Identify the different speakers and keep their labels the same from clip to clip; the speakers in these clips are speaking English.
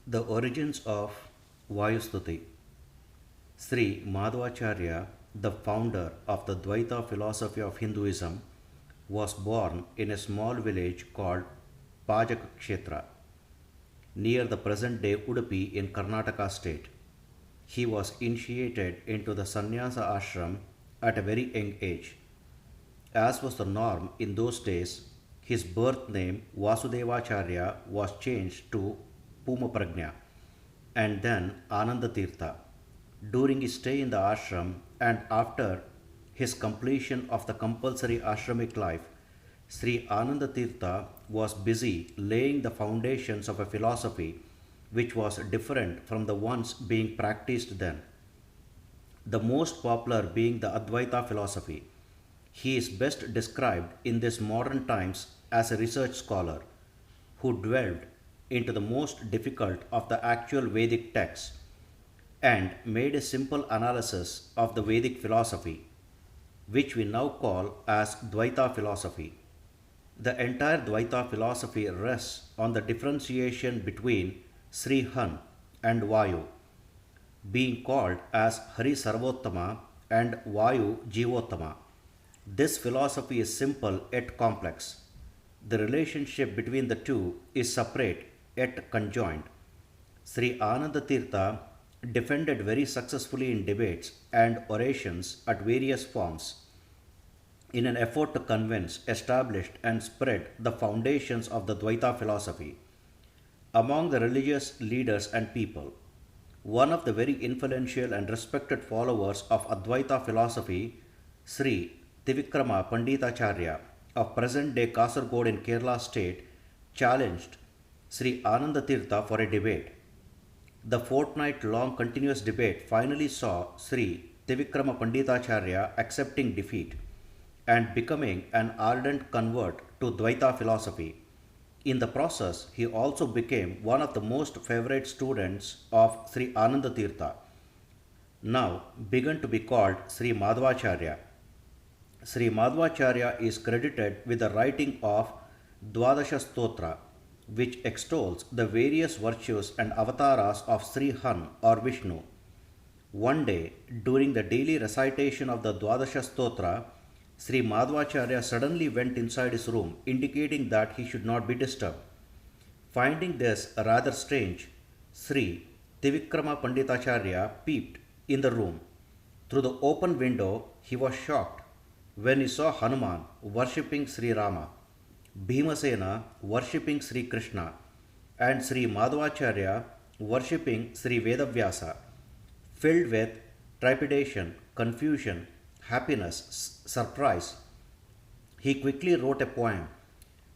Speaker 1: The origins of Vayu Stuthi. Sri Madhvacharya, the founder of the Dvaita philosophy of Hinduism, was born in a small village called Pajakakshetra near the present day Udupi in Karnataka state. He was initiated into the sannyasa ashram at a very young age. As was the norm in those days, his birth name Vasudevacharya was changed to Pumaprajna and then Anandatirtha. During his stay in the ashram and after his completion of the compulsory ashramic life, Sri Anandatirtha was busy laying the foundations of a philosophy which was different from the ones being practiced then, the most popular being the Advaita philosophy. He is best described in these modern times as a research scholar who delved into the most difficult of the actual Vedic texts and made a simple analysis of the Vedic philosophy, which we now call as Dvaita philosophy. The entire Dvaita philosophy rests on the differentiation between Sri Han and Vayu, being called as Hari Sarvottama and Vayu Jivottama. This philosophy is simple yet complex. The relationship between the two is separate yet conjoined. Sri Anandatirtha defended very successfully in debates and orations at various forms in an effort to convince, establish, and spread the foundations of the Dvaita philosophy among the religious leaders and people. One of the very influential and respected followers of Advaita philosophy, Sri Trivikrama Panditacharya of present day Kasargod in Kerala state, challenged Sri Anandatirtha for a debate. The fortnight long continuous debate finally saw Sri Trivikrama Panditacharya accepting defeat and becoming an ardent convert to Dvaita philosophy. In the process, he also became one of the most favorite students of Sri Anandatirtha, now begun to be called Sri Madhvacharya. Sri Madhvacharya is credited with the writing of Dvadasha Stotra, which extols the various virtues and avatars of Sri Han or Vishnu. One day, during the daily recitation of the Dvadasha Stotra, Sri Madhvacharya suddenly went inside his room, indicating that he should not be disturbed. Finding this rather strange, Sri Trivikrama Panditacharya peeped in the room. Through the open window, he was shocked when he saw Hanuman worshipping Sri Rama, Bhima worshipping Sri Krishna, and Sri Madhvacharya worshipping Sri Vedavyasa. Filled with trepidation, confusion, happiness, surprise, he quickly wrote a poem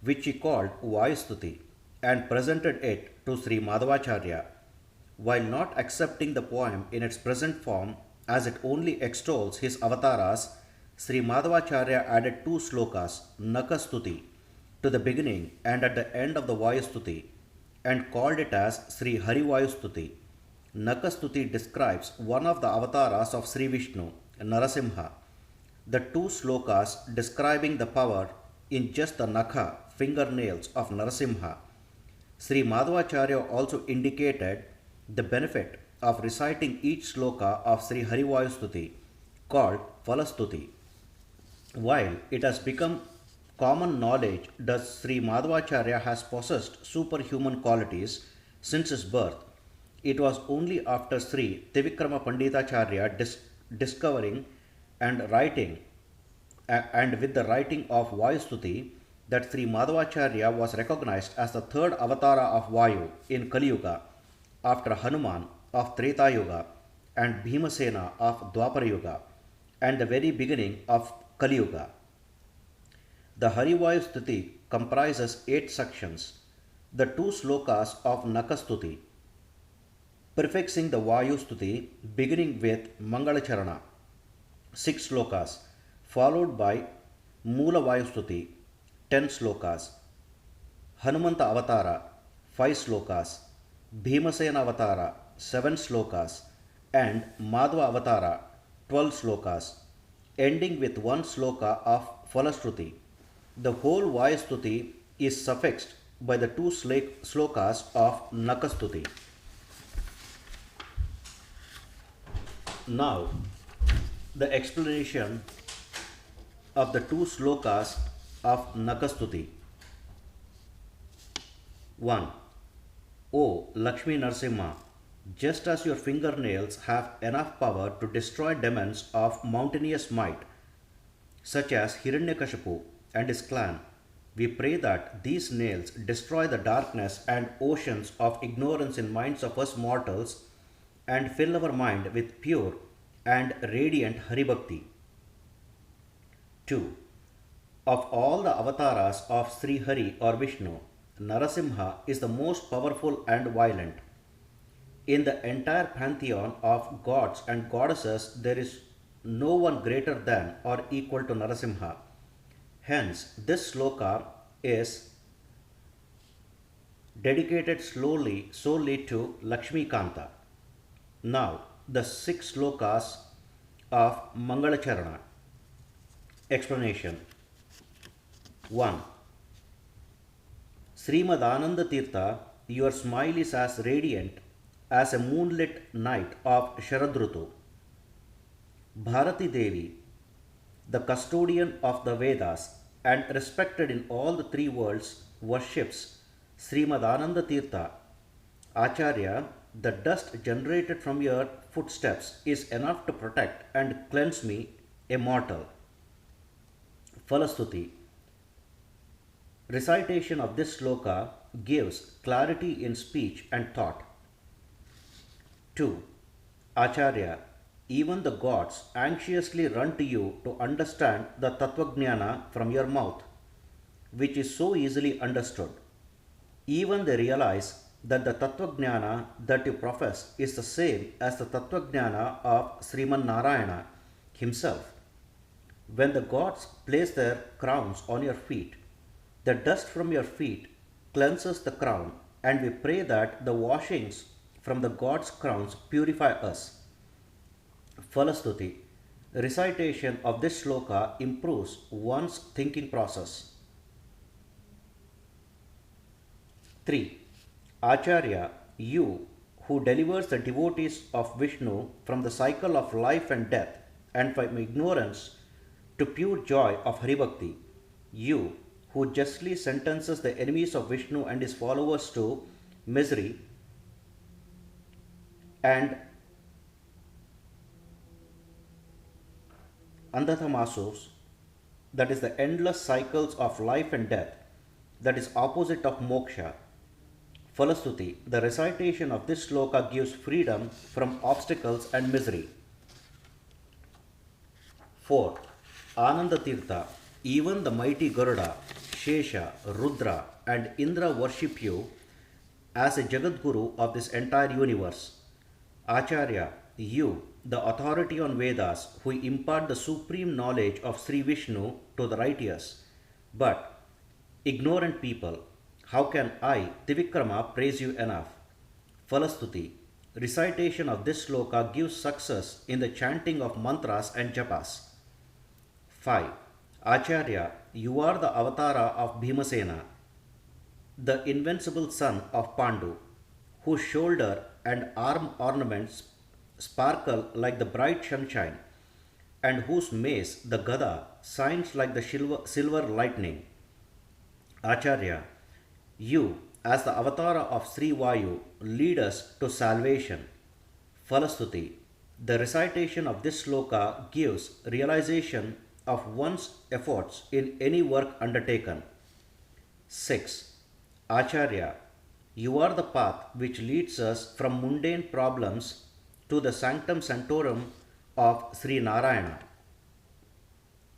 Speaker 1: which he called Vayu Stuthi and presented it to Sri Madhvacharya. While not accepting the poem in its present form as it only extols his avatars, Sri Madhvacharya added two slokas, Nakastuti, to the beginning and at the end of the Vayu Stuthi and called it as Sri Hari Vayu Stuthi. Nakastuti describes one of the avatars of Sri Vishnu, Narasimha. The two slokas describing the power in just the Nakha, fingernails of Narasimha. Sri Madhvacharya also indicated the benefit of reciting each sloka of Sri Hari Vayu Stuthi, called Phalastuti. While it has become common knowledge that Sri Madhvacharya has possessed superhuman qualities since his birth, it was only after Sri Trivikrama Panditacharya discovering and writing and with the writing of Vayu Stuthi that Sri Madhvacharya was recognized as the third avatara of Vayu in Kali Yuga after Hanuman of Treta Yuga and Bhima of Dwapara Yuga and the very beginning of Kali Yuga. The Hari Vayu Stuthi comprises 8 sections, the two slokas of Nakastuti, prefixing the Vayu Stuthi beginning with Mangalacharana, 6 slokas, followed by Moola Vayu Stuthi, 10 slokas, Hanumanta Avatara, 5 slokas, Bhimasena Avatara, 7 slokas, and Madhva Avatara, 12 slokas, ending with 1 sloka of Phalastuti. The whole Vayu Stuthi is suffixed by the two slokas of Nakastuti. Now, the explanation of the two slokas of Nakastuti. 1. O Lakshmi Narsimha, just as your fingernails have enough power to destroy demons of mountainous might, such as Hiranyakashipu and his clan, we pray that these nails destroy the darkness and oceans of ignorance in minds of us mortals and fill our mind with pure and radiant Haribhakti. 2. Of all the avatars of Sri Hari or Vishnu, Narasimha is the most powerful and violent. In the entire pantheon of gods and goddesses, there is no one greater than or equal to Narasimha. Hence, this sloka is dedicated solely to Lakshmi Kanta. Now, the 6 slokas of Mangalacharana. Explanation. 1. Srimad Ananda Tirtha, your smile is as radiant as a moonlit night of Sharadrutu. Bharati Devi, the custodian of the Vedas and respected in all the 3 worlds, worships Srimad Ananda Tirtha. Acharya, the dust generated from your footsteps is enough to protect and cleanse me, a mortal. Falastuti. Recitation of this sloka gives clarity in speech and thought. 2. Acharya, even the gods anxiously run to you to understand the Tattvajnana from your mouth, which is so easily understood. Even they realize that the Tattvajnana that you profess is the same as the Tattvajnana of Sriman Narayana himself. When the gods place their crowns on your feet, the dust from your feet cleanses the crown, and we pray that the washings from the gods' crowns purify us. Falastuti. Recitation of this sloka improves one's thinking process. 3. Acharya, you who delivers the devotees of Vishnu from the cycle of life and death and from ignorance to pure joy of Haribhakti, you who justly sentences the enemies of Vishnu and his followers to misery and Andhatamasus, that is the endless cycles of life and death, that is opposite of moksha. Falastuti, the recitation of this sloka gives freedom from obstacles and misery. 4. Ananda Tirtha, even the mighty Garuda, Shesha, Rudra and Indra worship you as a Jagadguru of this entire universe. Acharya, you, the authority on Vedas, who impart the supreme knowledge of Sri Vishnu to the righteous, but ignorant people, how can I, Tivikrama, praise you enough? Falastuti, recitation of this sloka gives success in the chanting of mantras and japas. 5. Acharya, you are the avatara of Bhimasena, the invincible son of Pandu, whose shoulder and arm ornaments sparkle like the bright sunshine, and whose mace, the Gada, shines like the silver lightning. Acharya, you, as the avatara of Sri Vayu, lead us to salvation. Falastuti, the recitation of this sloka gives realization of one's efforts in any work undertaken. 6. Acharya, you are the path which leads us from mundane problems to the sanctum sanctorum of Sri Narayana.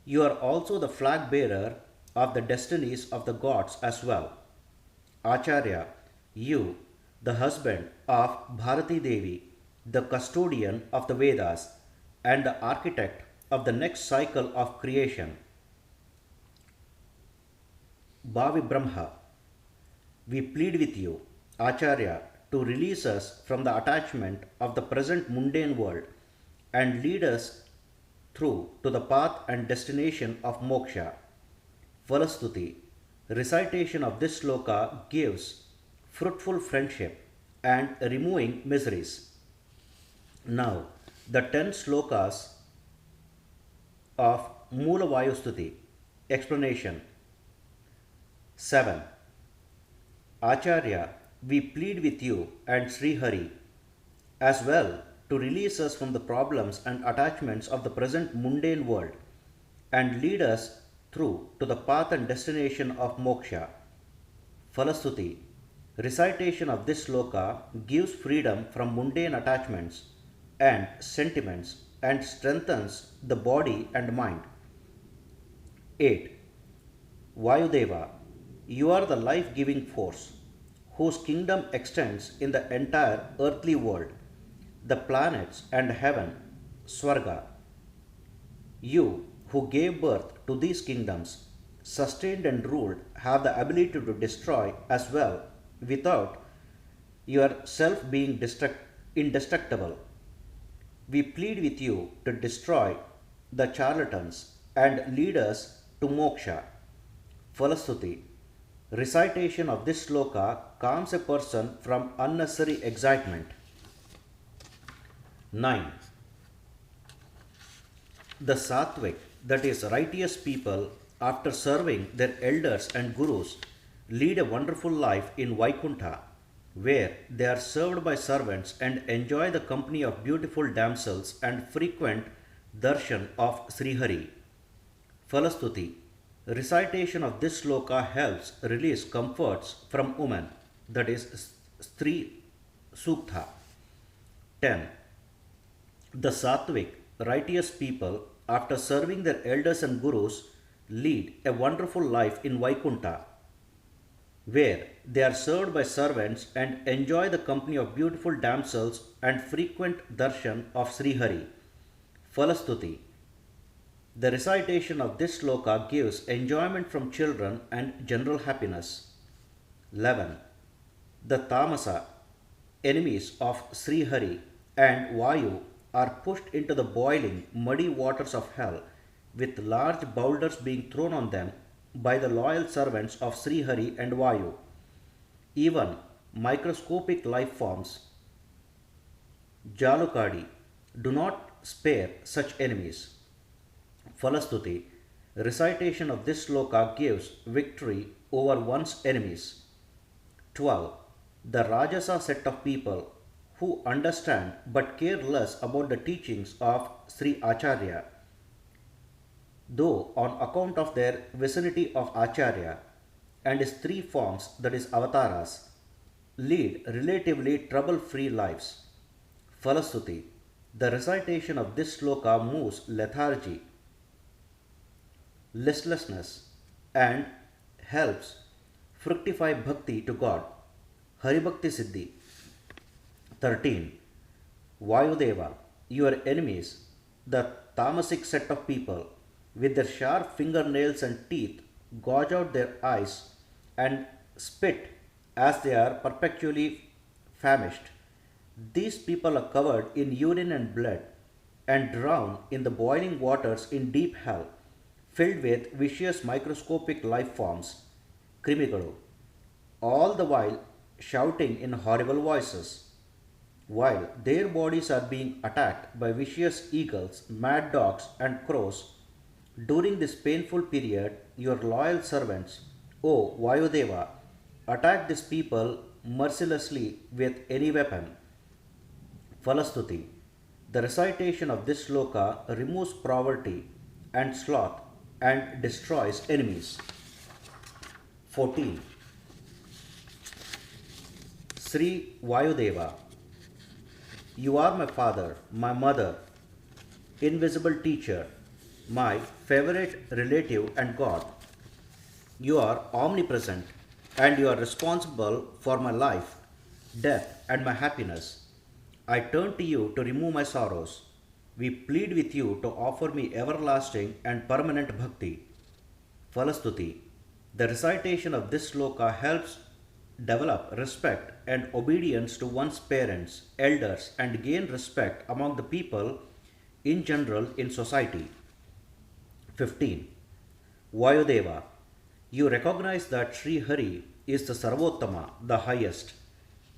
Speaker 1: You are also the flag bearer of the destinies of the gods as well. Acharya, you, the husband of Bharati Devi, the custodian of the Vedas, and the architect of the next cycle of creation. Bhavi Brahma, we plead with you, Acharya, to release us from the attachment of the present mundane world and lead us through to the path and destination of moksha. Falastuti, recitation of this sloka gives fruitful friendship and removing miseries. Now, The 10 slokas of Moola Vayu Stuthi. Explanation. 7. Acharya, we plead with you and Sri Hari as well to release us from the problems and attachments of the present mundane world and lead us through to the path and destination of moksha. Falastuti. Recitation of this sloka gives freedom from mundane attachments and sentiments and strengthens the body and mind. 8. Vayudeva, you are the life giving force whose kingdom extends in the entire earthly world, the planets and heaven, Swarga. You who gave birth to these kingdoms, sustained and ruled, have the ability to destroy as well without yourself being indestructible. We plead with you to destroy the charlatans and lead us to moksha. Falastuti. Recitation of this sloka calms a person from unnecessary excitement. 9. The sattvic, that is righteous people, after serving their elders and gurus, lead a wonderful life in Vaikuntha, where they are served by servants and enjoy the company of beautiful damsels and frequent darshan of Srihari. Falastuti. Recitation of this sloka helps release comforts from women, that is Stri Suktha. 10. The sattvic, righteous people, after serving their elders and gurus, lead a wonderful life in Vaikuntha, where they are served by servants and enjoy the company of beautiful damsels and frequent darshan of Srihari. Falastuti. The recitation of this sloka gives enjoyment from children and general happiness. 11. The tamasa, enemies of Srihari and Vayu, are pushed into the boiling, muddy waters of hell, with large boulders being thrown on them by the loyal servants of Srihari and Vayu. Even microscopic life forms, Jalukadi, do not spare such enemies. Falastuti. Recitation of this sloka gives victory over one's enemies. 12. The Rajasa set of people who understand but care less about the teachings of Sri Acharya, though on account of their vicinity of Acharya and his three forms, that is avatars, lead relatively trouble-free lives. Falastuti. The recitation of this sloka moves lethargy, listlessness, and helps fructify bhakti to God. Haribhakti Siddhi. 13. Vayudeva, your enemies, the tamasic set of people, with their sharp fingernails and teeth, gouge out their eyes and spit as they are perpetually famished. These people are covered in urine and blood and drown in the boiling waters in deep hell, filled with vicious microscopic life forms, Krimigalu, all the while shouting in horrible voices. While their bodies are being attacked by vicious eagles, mad dogs, and crows, during this painful period, your loyal servants, O Vayudeva, attack these people mercilessly with any weapon. Falastuti. The recitation of this sloka removes poverty and sloth and destroys enemies. 14. Sri Vayudeva, you are my father, my mother, invisible teacher, my favorite relative and God. You are omnipresent and you are responsible for my life, death, and my happiness. I turn to you to remove my sorrows. We plead with you to offer me everlasting and permanent bhakti. Falastuti. The recitation of this sloka helps develop respect and obedience to one's parents, elders, and gain respect among the people in general in society. 15. Vayudeva. You recognize that Sri Hari is the Sarvottama, the highest,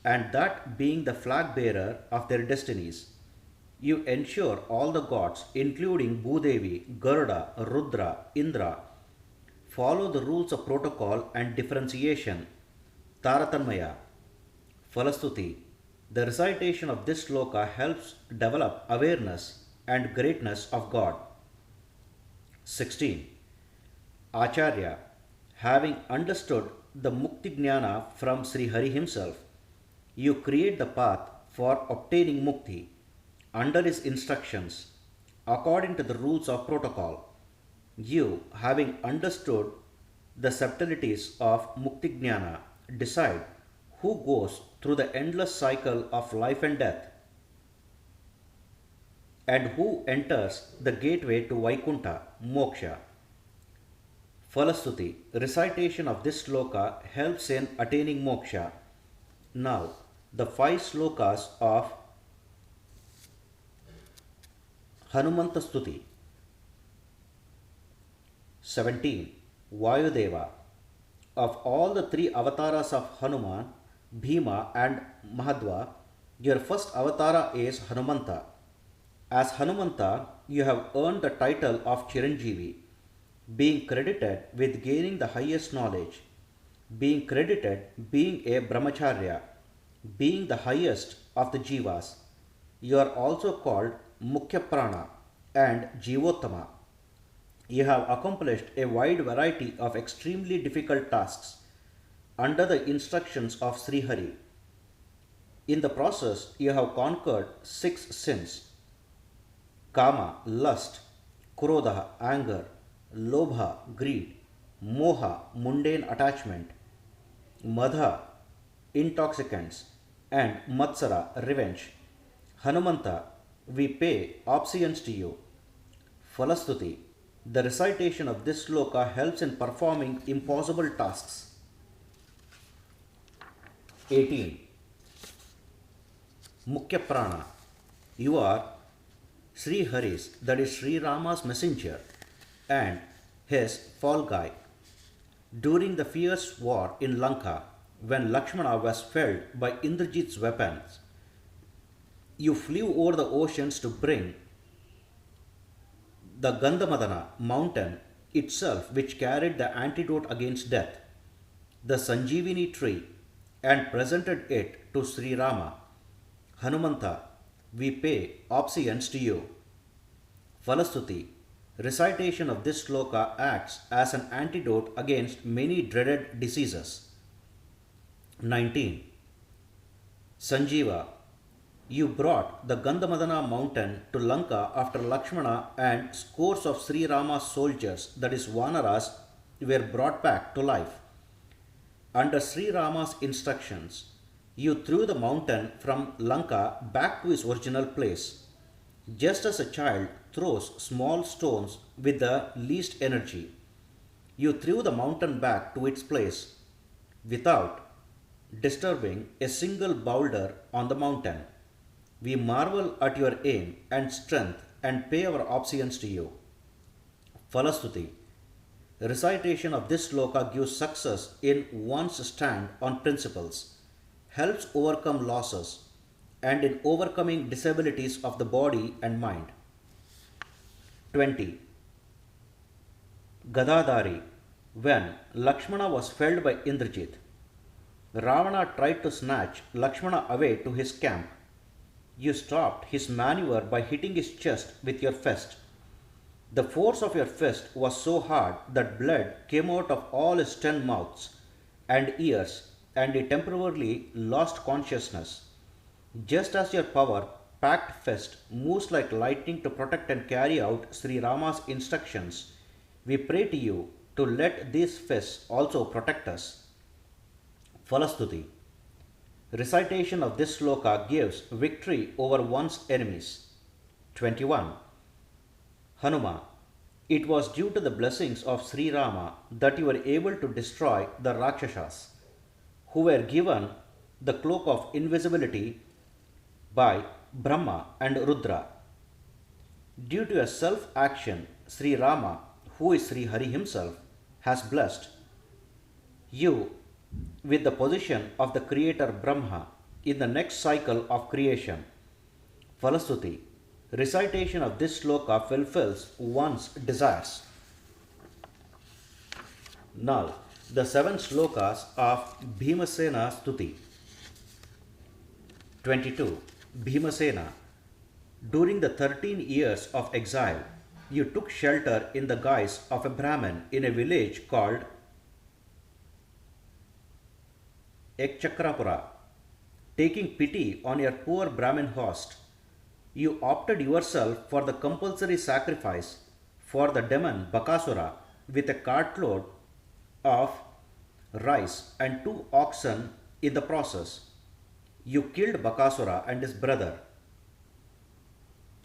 Speaker 1: and that being the flag bearer of their destinies, You ensure all the gods, including Bhudevi, Garuda, Rudra, Indra, follow the rules of protocol and differentiation. Taratanmaya. Falastuti. The recitation of this sloka helps develop awareness and greatness of God. 16. Acharya. Having understood the Mukti Jnana from Sri Hari himself, you create the path for obtaining Mukti under his instructions according to the rules of protocol. You, having understood the subtleties of Mukti Jnana, decide who goes through the endless cycle of life and death and who enters the gateway to Vaikuntha, Moksha. Falastuti. Recitation of this sloka helps in attaining moksha. Now, the 5 slokas of Hanumanta Stuti. 17. Vayudeva. Of all the 3 avatars of Hanuman, Bhima and Mahadva, your first avatara is Hanumanta. As Hanumanta, you have earned the title of Chiranjeevi, being credited with gaining the highest knowledge, being credited being a brahmacharya, being the highest of the jivas. You are also called Mukhya Prana and Jivottama. You have accomplished a wide variety of extremely difficult tasks under the instructions of Sri Hari. In the process, you have conquered 6 sins: Kama, lust; Krodha, anger; Lobha, greed; Moha, mundane attachment; Madha, intoxicants; and Matsara, revenge. Hanumanta, we pay obeisance to you. Falastuti. The recitation of this sloka helps in performing impossible tasks. 18. Mukhya Prana. You are Sri Hari's, that is Sri Rama's messenger, and his fall guy. During the fierce war in Lanka, when Lakshmana was felled by Indrajit's weapons, you flew over the oceans to bring the Gandhamadana mountain itself, which carried the antidote against death, the Sanjeevani tree, and presented it to Sri Rama. Hanumanta, we pay obeisance to you. Falastuti. Recitation of this sloka acts as an antidote against many dreaded diseases. 19. Sanjeeva. You brought the Gandhamadana mountain to Lanka after Lakshmana and scores of Sri Rama's soldiers, that is Vanaras, were brought back to life. Under Sri Rama's instructions, you threw the mountain from Lanka back to its original place, just as a child throws small stones with the least energy. You threw the mountain back to its place without disturbing a single boulder on the mountain. We marvel at your aim and strength and pay our obeisance to you. Falastuti. Recitation of this sloka gives success in one's stand on principles, helps overcome losses, and in overcoming disabilities of the body and mind. 20. Gadadhari. When Lakshmana was felled by Indrajit, Ravana tried to snatch Lakshmana away to his camp. You stopped his maneuver by hitting his chest with your fist. The force of your fist was so hard that blood came out of all his 10 mouths and ears, and he temporarily lost consciousness. Just as your power-packed fist moves like lightning to protect and carry out Sri Rama's instructions, we pray to you to let these fists also protect us. Falastuti. Recitation of this sloka gives victory over one's enemies. 21. Hanuma. It was due to the blessings of Sri Rama that you were able to destroy the Rakshasas, who were given the cloak of invisibility by Brahma and Rudra. Due to a self-action, Sri Rama, who is Sri Hari himself, has blessed you with the position of the creator Brahma in the next cycle of creation. Falastuti. Recitation of this sloka fulfills one's desires. Now, the 7 slokas of Bhimasena Stuti. 22. Bhimasena. During the 13 years of exile, you took shelter in the guise of a Brahmin in a village called Ekchakrapura. Taking pity on your poor Brahmin host, you opted yourself for the compulsory sacrifice for the demon Bakasura with a cartload of rice and 2 oxen in the process. You killed Bakasura and his brother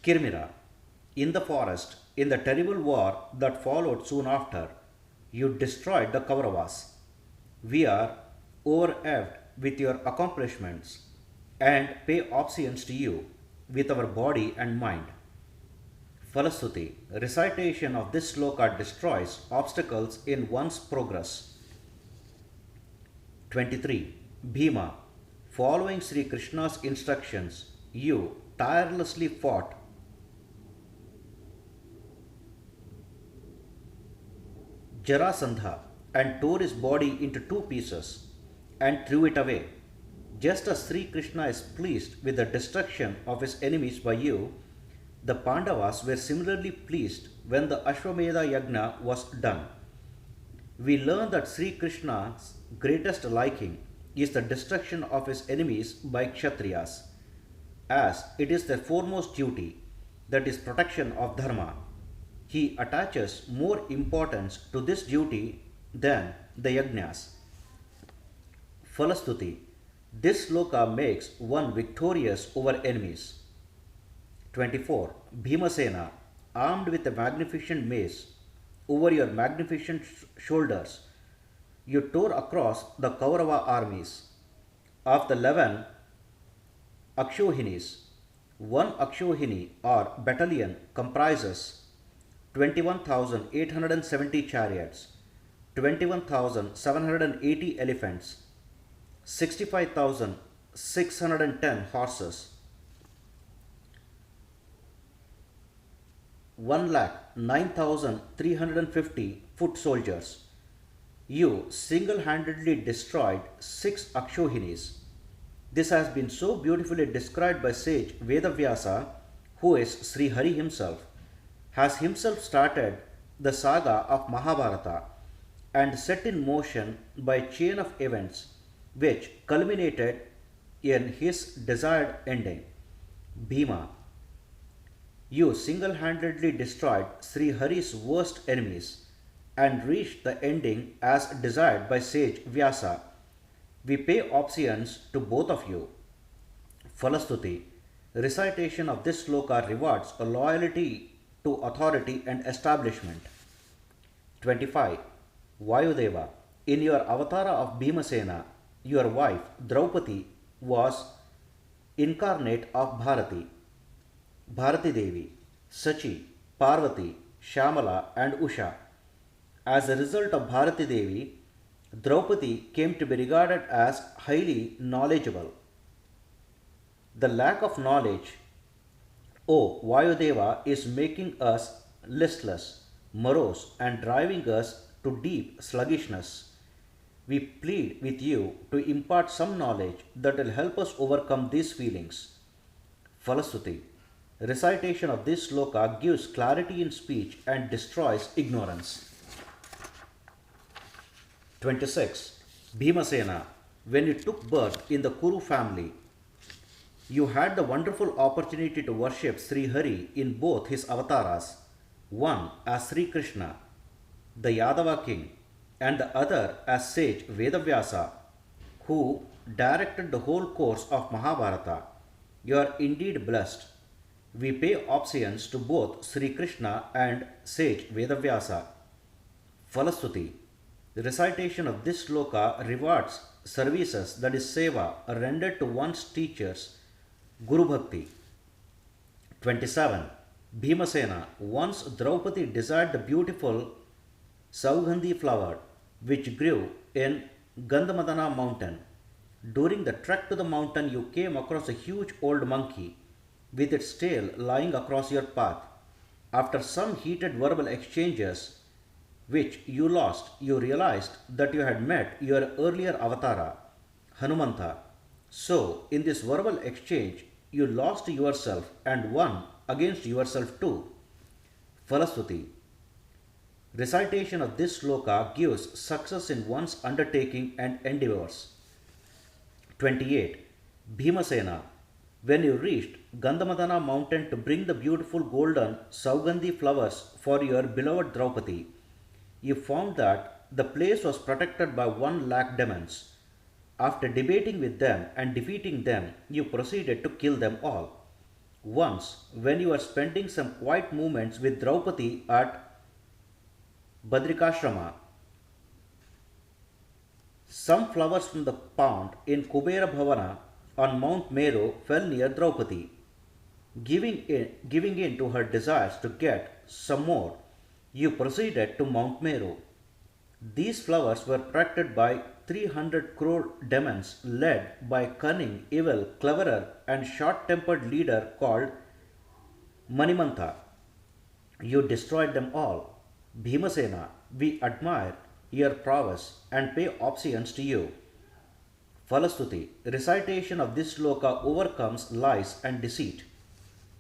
Speaker 1: Kirmira in the forest. In the terrible war that followed soon after, you destroyed the Kauravas. We are overawed with your accomplishments and pay obeisance to you with our body and mind. Falastuti. Recitation of this sloka destroys obstacles in one's progress. 23. Bhima. Following Sri Krishna's instructions, you tirelessly fought Jarasandha and tore his body into 2 pieces and threw it away. Just as Sri Krishna is pleased with the destruction of his enemies by you, the Pandavas were similarly pleased when the Ashwamedha Yagna was done. We learn that Sri Krishna's greatest liking is the destruction of his enemies by Kshatriyas, as it is their foremost duty, that is protection of Dharma. He attaches more importance to this duty than the yajnas. Falastuti. This sloka makes one victorious over enemies. 24. Bhimasena. Armed with a magnificent mace over your magnificent shoulders, you tore across the Kaurava armies. Of the 11 Akshohinis, 1 Akshohini or battalion comprises 21,870 chariots, 21,780 elephants, 65,610 horses, 1,09,350 foot soldiers. You single-handedly destroyed 6 Akshohinis. This has been so beautifully described by sage Vedavyasa, who is Sri Hari himself, has himself started the saga of Mahabharata and set in motion by a chain of events which culminated in his desired ending. Bhima. You single-handedly destroyed Sri Hari's worst enemies and reached the ending as desired by sage Vyasa. We pay obeisance to both of you. Falastuti. Recitation of this sloka rewards a loyalty to authority and establishment. 25. Vayudeva. In your avatara of Bhimasena, your wife Draupadi was incarnate of Bharati, Bharati Devi, Sachi, Parvati, Shamala and Usha. As a result of Bharati Devi, Draupadi came to be regarded as highly knowledgeable. The lack of knowledge, O Vayudeva, is making us listless, morose and driving us to deep sluggishness. We plead with you to impart some knowledge that will help us overcome these feelings. Falastuti. Recitation of this sloka gives clarity in speech and destroys ignorance. 26. Bhimasena. When you took birth in the Kuru family, you had the wonderful opportunity to worship Sri Hari in both his avatars, one as Sri Krishna, the Yadava king, and the other as sage Vedavyasa, who directed the whole course of Mahabharata. You are indeed blessed. We pay obeisance to both Sri Krishna and sage Vedavyasa. Falastuti. The recitation of this sloka rewards services, that is seva, rendered to one's teachers, Guru Bhakti. 27. Bhimasena. Once Draupadi desired the beautiful Saugandhi flower which grew in Gandhamadana mountain. During the trek to the mountain, you came across a huge old monkey with its tail lying across your path. After some heated verbal exchanges, which you lost, you realized that you had met your earlier avatara, Hanumanta. So, in this verbal exchange, you lost yourself and won against yourself too. Falastuti. Recitation of this sloka gives success in one's undertaking and endeavors. 28. Bhimasena. When you reached Gandhamadana mountain to bring the beautiful golden Saugandhi flowers for your beloved Draupadi, you found that the place was protected by 1 lakh demons. After debating with them and defeating them, you proceeded to kill them all. Once, when you were spending some quiet moments with Draupadi at Badrikashrama, some flowers from the pond in Kubera Bhavana on Mount Meru fell near Draupadi. Giving in to her desires to get some more, you proceeded to Mount Meru. These flowers were protected by 300 crore demons led by cunning, evil, cleverer, and short-tempered leader called Manimantha. You destroyed them all. Bhimasena, we admire your prowess and pay obeisance to you. Falastuti, recitation of this sloka overcomes lies and deceit.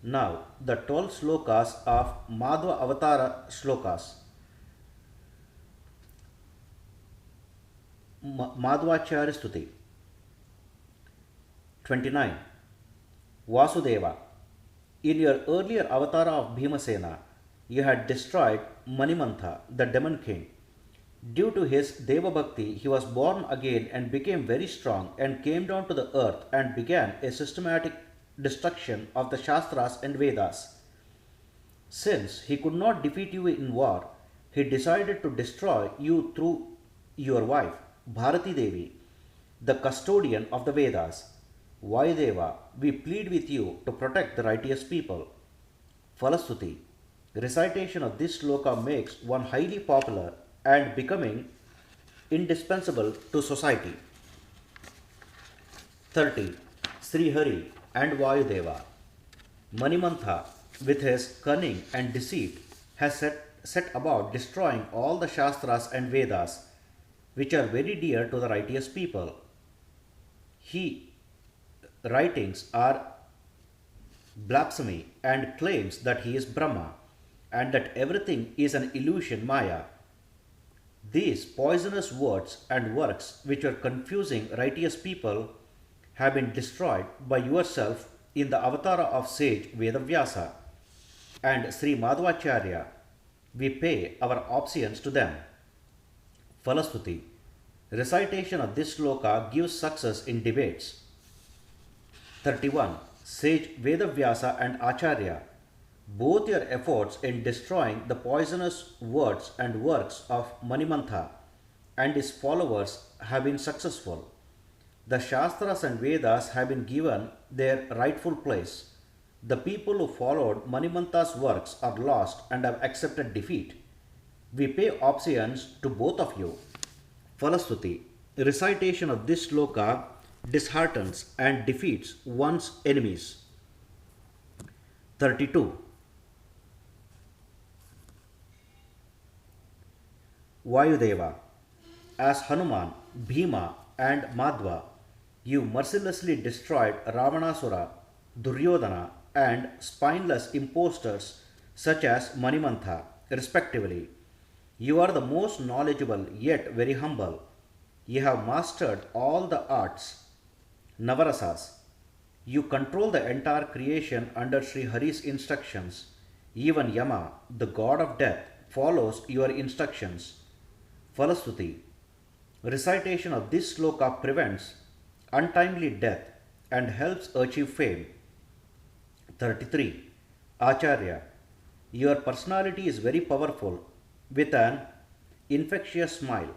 Speaker 1: Now, the 12 slokas of Madhva Avatara slokas. Madhvacharya Stuti. 29. Vasudeva. In your earlier avatara of Bhimasena, you had destroyed Manimantha, the demon king. Due to his Deva Bhakti, he was born again and became very strong and came down to the earth and began a systematic destruction of the Shastras and Vedas. Since he could not defeat you in war, he decided to destroy you through your wife, Bharati Devi, the custodian of the Vedas. Vayudeva, we plead with you to protect the righteous people. Falastuti. Recitation of this sloka makes one highly popular and becoming indispensable to society. 30. Sri Hari and Vayudeva. Manimantha, with his cunning and deceit, has set about destroying all the Shastras and Vedas, which are very dear to the righteous people. His writings are blasphemy and claims that he is Brahma and that everything is an illusion Maya. These poisonous words and works which are confusing righteous people have been destroyed by yourself in the avatara of sage Vedavyasa and Sri Madhvacharya. We pay our obeisance to them. Falastuti. Recitation of this sloka gives success in debates. 31. Sage Vedavyasa and Acharya. Both your efforts in destroying the poisonous words and works of Manimantha and his followers have been successful. The Shastras and Vedas have been given their rightful place. The people who followed Manimantha's works are lost and have accepted defeat. We pay obeisance to both of you. Falastuti. Recitation of this sloka disheartens and defeats one's enemies. 32. Vayudeva. As Hanuman, Bhima, and Madhva, you mercilessly destroyed Ravanasura, Duryodhana, and spineless impostors such as Manimantha, respectively. You are the most knowledgeable yet very humble. You have mastered all the arts, Navarasas. You control the entire creation under Sri Hari's instructions. Even Yama, the god of death, follows your instructions. Falastuti. Recitation of this sloka prevents untimely death and helps achieve fame. 33. Acharya. Your personality is very powerful with an infectious smile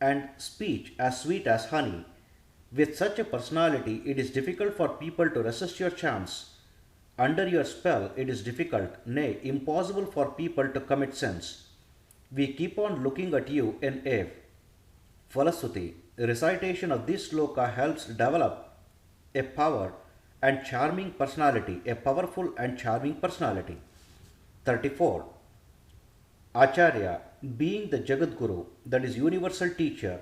Speaker 1: and speech as sweet as honey. With such a personality, it is difficult for people to resist your charms. Under your spell, it is difficult, nay, impossible for people to commit sins. We keep on looking at you in awe. Falastuti. Recitation of this sloka helps develop a power and charming personality, a powerful and charming personality. 34. Acharya, being the Jagat Guru, that is universal teacher,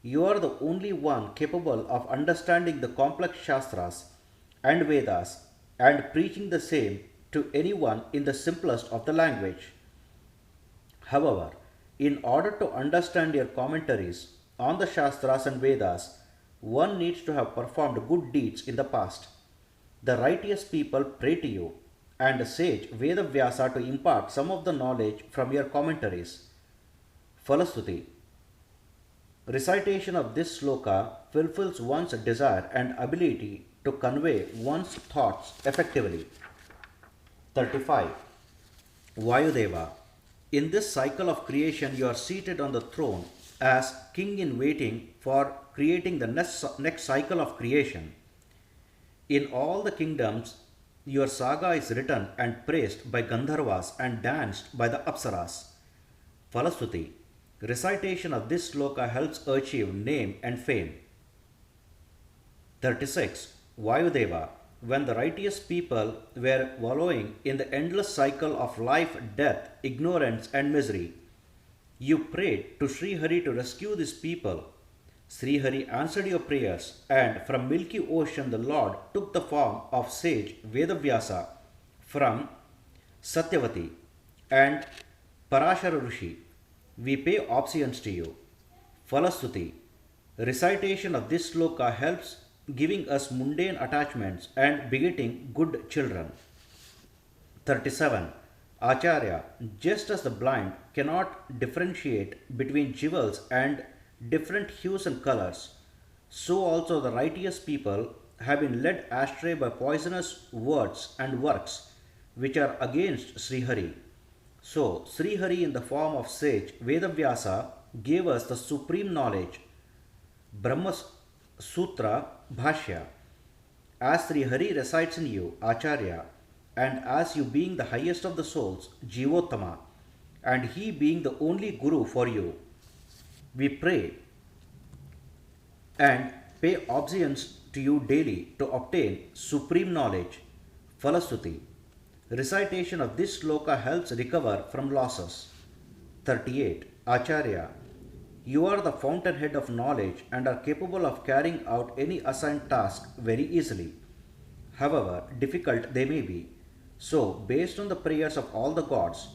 Speaker 1: you are the only one capable of understanding the complex Shastras and Vedas and preaching the same to anyone in the simplest of the language. However, in order to understand your commentaries on the Shastras and Vedas, one needs to have performed good deeds in the past. The righteous people pray to you, and sage Vedavyasa to impart some of the knowledge from your commentaries. Falastuti. Recitation of this sloka fulfills one's desire and ability to convey one's thoughts effectively. 35. Vayudeva. In this cycle of creation, you are seated on the throne as king in waiting for creating the next cycle of creation. In all the kingdoms, your saga is written and praised by Gandharvas and danced by the Apsaras. Falastuti. Recitation of this sloka helps achieve name and fame. 36. Vayudeva. When the righteous people were wallowing in the endless cycle of life, death, ignorance, and misery, you prayed to Sri Hari to rescue these people. Sri Hari answered your prayers, and from milky ocean the Lord took the form of sage Vedavyasa from Satyavati and Parashara Rishi. We pay obeisance to you. Falastuti. Recitation of this sloka helps giving us mundane attachments and begetting good children. 37. Acharya. Just as the blind cannot differentiate between jewels and different hues and colors, so also the righteous people have been led astray by poisonous words and works which are against Sri Hari. So, Sri Hari in the form of sage Vedavyasa gave us the supreme knowledge, Brahma Sutra Bhashya. As Sri Hari resides in you, Acharya, and as you being the highest of the souls, Jivottama, and he being the only Guru for you, we pray and pay obeisance to you daily to obtain supreme knowledge. Falastuti. Recitation of this sloka helps recover from losses. 38. Acharya. You are the fountainhead of knowledge and are capable of carrying out any assigned task very easily, however difficult they may be. So, based on the prayers of all the gods,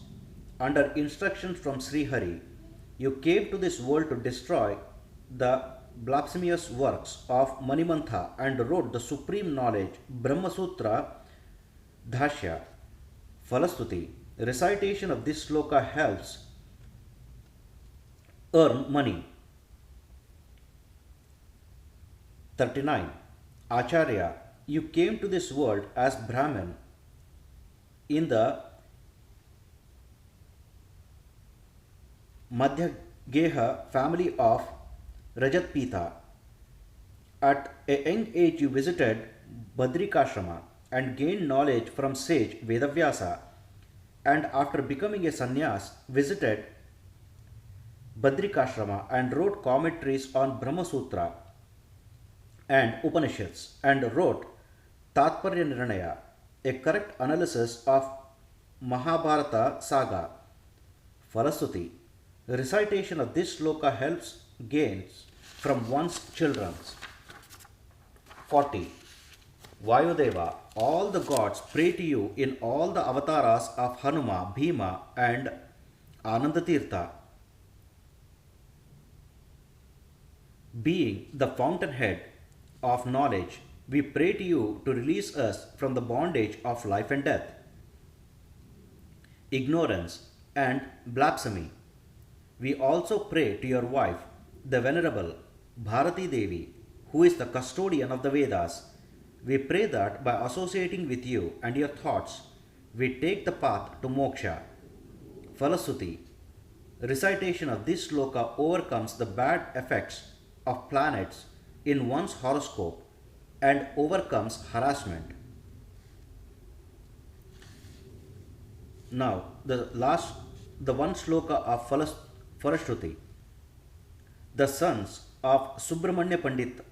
Speaker 1: under instructions from Sri Hari, you came to this world to destroy the blasphemous works of Manimantha and wrote the supreme knowledge Brahma Sutra Dhashya. Falastuti. Recitation of this sloka helps earn money. 39. Acharya. You came to this world as Brahman in the Madhyageha family of Rajatpita. At a young age you visited Badrikashrama and gained knowledge from sage Vedavyasa, and after becoming a sannyas visited Badrikashrama and wrote commentaries on Brahma Sutra and Upanishads and wrote Tatparya Nirnaya, a correct analysis of Mahabharata saga. Falastuti. Recitation of this sloka helps gains from one's children. 40. Vayudeva. All the gods pray to you in all the avatars of Hanuman, Bhima, and Anandatirtha. Being the fountainhead of knowledge, we pray to you to release us from the bondage of life and death, ignorance, and blasphemy. We also pray to your wife, the Venerable Bharati Devi, who is the custodian of the Vedas. We pray that by associating with you and your thoughts, we take the path to moksha. Falastuti. Recitation of this sloka overcomes the bad effects of planets in one's horoscope and overcomes harassment. Now, the one sloka of Falashruti. The sons of Subramanya Pandit,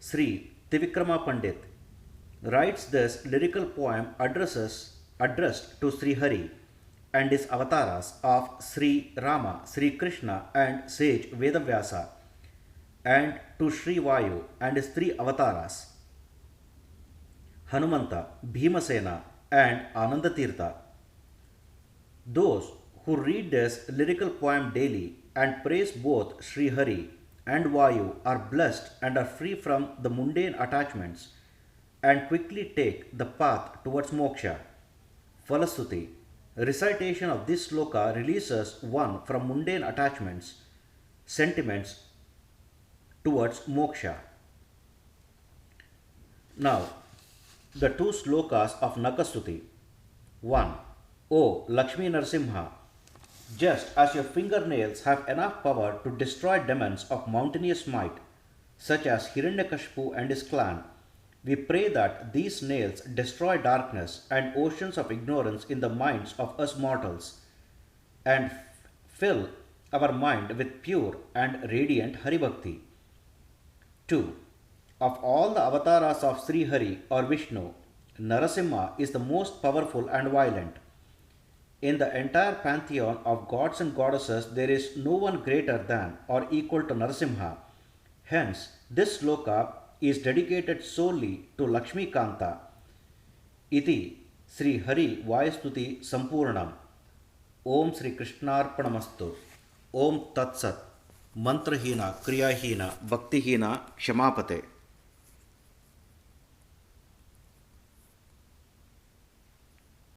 Speaker 1: Sri Trivikrama Pandit, writes this lyrical poem addressed to Sri Hari and his avatars of Sri Rama, Sri Krishna, and sage Vedavyasa, and to Sri Vayu and his three avatars Hanumanta, Bhimasena, and Anandatirtha. Those who read this lyrical poem daily and praise both Sri Hari and Vayu are blessed and are free from the mundane attachments and quickly take the path towards moksha. Falastuti. Recitation of this sloka releases one from mundane attachments, sentiments towards moksha. Now, the two slokas of Nakastuti. 1. O Lakshmi Narasimha, just as your fingernails have enough power to destroy demons of mountainous might, such as Hiranyakashipu and his clan, we pray that these nails destroy darkness and oceans of ignorance in the minds of us mortals, and fill our mind with pure and radiant Haribhakti. 2. Of all the avatars of Sri Hari or Vishnu, Narasimha is the most powerful and violent. In the entire pantheon of gods and goddesses, there is no one greater than or equal to Narasimha. Hence, this sloka is dedicated solely to Lakshmi Kanta. Iti Sri Hari Vayu Stuthi Sampurnam. Om Sri Krishnarpanamastu. Om Tat Sat. Mantrahina, Kriyahina, Bhaktihina, Kshamapate.